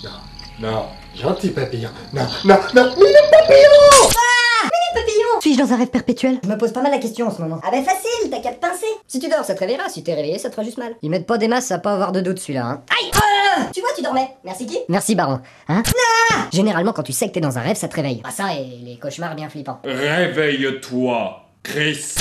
Non, non, gentil papillon. Non, non, non, Minute Papillon! Papillon! Suis-je dans un rêve perpétuel? Je me pose pas mal la question en ce moment. Ah bah facile, t'as qu'à te pincer. Si tu dors, ça te réveillera. Si t'es réveillé, ça te fera juste mal. Ils mettent pas des masses à pas avoir de doute celui-là, hein. Aïe! Tu vois, tu dormais. Merci qui? Merci Baron. Hein? Généralement, quand tu sais que t'es dans un rêve, ça te réveille. Ah ça et les cauchemars bien flippants. Réveille-toi, Chris.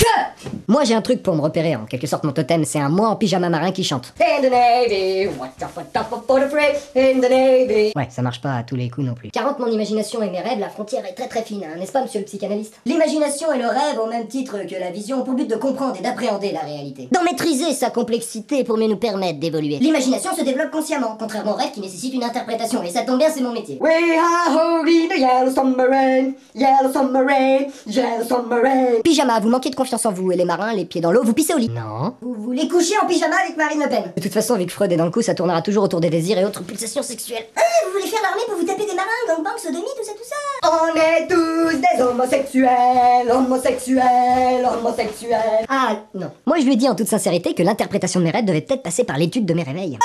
Moi, j'ai un truc pour me repérer. En quelque sorte, mon totem, c'est un moi en pyjama marin qui chante. In the Navy, what's up for the fray? In the Navy. Ouais, ça marche pas à tous les coups non plus. Car entre mon imagination et mes rêves, la frontière est très très fine, hein, n'est-ce pas, monsieur le psychanalyste? L'imagination et le rêve, au même titre que la vision, ont pour but de comprendre et d'appréhender la réalité. D'en maîtriser sa complexité pour mieux nous permettre d'évoluer. L'imagination se développe consciemment, contrairement au rêve qui nécessite une interprétation, et ça tombe bien, c'est mon métier. We are holding the yellow submarine, yellow submarine, yellow submarine. Pyjama, vous manquez de confiance en vous, et les marins, les pieds dans l'eau, vous pissez au lit. Non. Vous voulez coucher en pyjama avec Marine Le Pen? De toute façon, avec Freud et dans le coup, ça tournera toujours autour des désirs et autres pulsations sexuelles. Vous voulez faire l'armée pour vous taper des marins, gangbang, sodomie, tout ça, tout ça? On est tous des homosexuels, homosexuels, homosexuels. Ah, non. Moi, je lui ai dit en toute sincérité que l'interprétation de mes rêves devait peut-être passer par l'étude de mes réveils.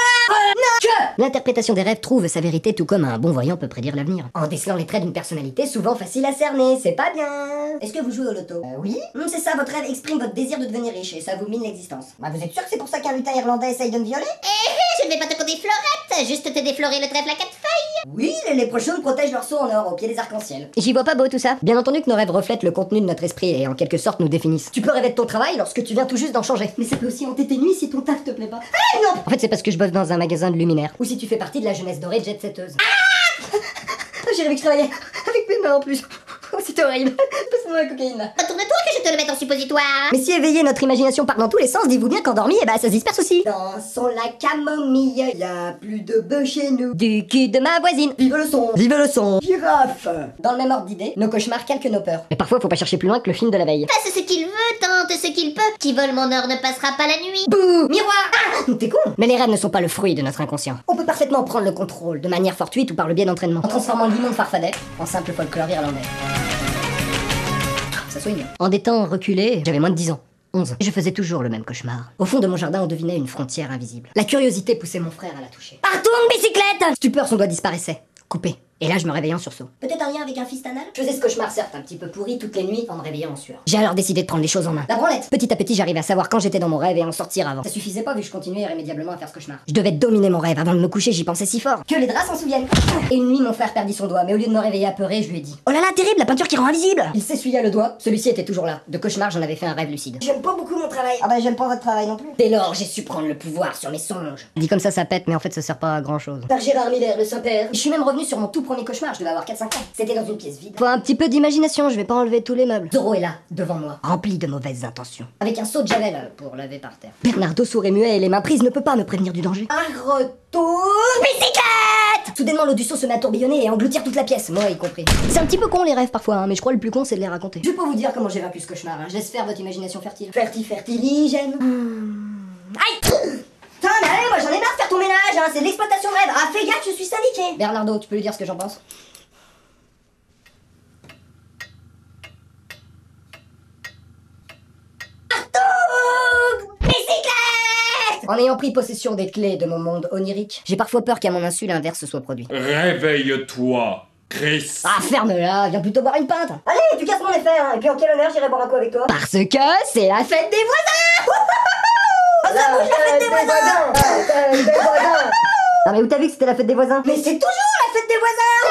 L'interprétation des rêves trouve sa vérité tout comme un bon voyant peut prédire l'avenir. En décelant les traits d'une personnalité souvent facile à cerner, c'est pas bien. Est-ce que vous jouez au loto? Oui. C'est ça, votre rêve exprime votre désir de devenir riche et ça vous mine l'existence. Bah vous êtes sûr que c'est pour ça qu'un lutin irlandais essaye de me violer? Je ne vais pas te compter florette, juste te déflorer le trèfle à 4 feuilles. Oui, les léprechauns protègent leur seau en or au pied des arcs-en-ciel. J'y vois pas beau tout ça. Bien entendu que nos rêves reflètent le contenu de notre esprit et en quelque sorte nous définissent. Tu peux rêver de ton travail lorsque tu viens tout juste d'en changer. Mais ça peut aussi hanter tes nuits si ton taf te plaît pas. Ah non! En fait, c'est parce que je bosse dans un magasin de luminaires. Ou si tu fais partie de la jeunesse dorée jet-setteuse. J'ai rêvé que je travaillais avec mes mains en plus. Oh, c'était horrible. Passe-moi la cocaïne là. Retourne-toi que je te le mette en suppositoire. Mais si éveiller notre imagination part dans tous les sens, dites-vous bien qu'endormi, ça se disperse aussi. Dansons la camomille, y a plus de bœufs chez nous. Du cul de ma voisine. Vive le son! Vive le son. Girafe! Dans le même ordre d'idée, nos cauchemars calquent nos peurs. Mais parfois, faut pas chercher plus loin que le film de la veille. Fasse ce qu'il veut, tente ce qu'il peut. Qui vole mon or ne passera pas la nuit. Bouh! Miroir! T'es con! Mais les rêves ne sont pas le fruit de notre inconscient. On peut parfaitement prendre le contrôle, De manière fortuite ou par le biais d'entraînement. en transformant l'immonde farfadet en simple folklore irlandais. Ça swing. En des temps reculés, j'avais moins de 10 ans. 11. Et je faisais toujours le même cauchemar. Au fond de mon jardin, on devinait une frontière invisible. La curiosité poussait mon frère à la toucher. Retourne, bicyclette! Stupeur, son doigt disparaissait. Coupé. Et là, je me réveillais en sursaut. Peut-être un lien avec un fist anal? Je faisais ce cauchemar, certes, un petit peu pourri toutes les nuits en me réveillant en sueur. J'ai alors décidé de prendre les choses en main. La branlette! Petit à petit, j'arrivais à savoir quand j'étais dans mon rêve et à en sortir avant. Ça suffisait pas vu que je continuais irrémédiablement à faire ce cauchemar. Je devais dominer mon rêve. Avant de me coucher, j'y pensais si fort. Que les draps s'en souviennent! Et une nuit, mon frère perdit son doigt, mais au lieu de me réveiller apeuré, je lui ai dit. Oh là là, terrible, la peinture qui rend invisible! Il s'essuya le doigt. Celui-ci était toujours là. De cauchemar, j'en avais fait un rêve lucide. J'aime pas beaucoup mon travail. Ah bah j'aime pas votre travail non plus. Dès lors, j'ai su prendre le pouvoir sur mes songes. Dit comme ça pète, mais en fait, ça sert pas à grand chose. Par Gérard Miller, le Saint-Père. Je suis même revenu sur mon tout premier cauchemar, je devais avoir 4-5 ans. C'était dans une pièce vide. Faut un petit peu d'imagination, je vais pas enlever tous les meubles. Zorro est là, devant moi, Rempli de mauvaises intentions. avec un seau de javel pour laver par terre. Bernardo sourd et muet et les mains prises ne peut pas me prévenir du danger. Un retour bicyclette! Soudainement, l'eau du seau se met à tourbillonner et à engloutir toute la pièce, moi y compris. C'est un petit peu con les rêves parfois, hein, mais je crois le plus con c'est de les raconter. Je vais pas vous dire comment j'ai vaincu ce cauchemar, hein. Je laisse faire votre imagination fertile. Fertiligène. Aïe! Putain, mais allez, moi j'en ai marre de faire ton ménage, hein. C'est de l'exploitation de rêve. Ah, fais gaffe, je suis syndiqué. Bernardo, tu peux lui dire ce que j'en pense? En ayant pris possession des clés de mon monde onirique, j'ai parfois peur qu'à mon insu l'inverse se soit produit. Réveille-toi, Chris. Ah, ferme-la, viens plutôt boire une pinte. Allez, tu casses mon effet, hein. Et puis en quel honneur j'irai boire un coup avec toi? Parce que c'est la fête des voisins. Oh, ça bouge la fête des voisins! Non mais où t'as vu que c'était la fête des voisins? Mais c'est toujours la fête des voisins!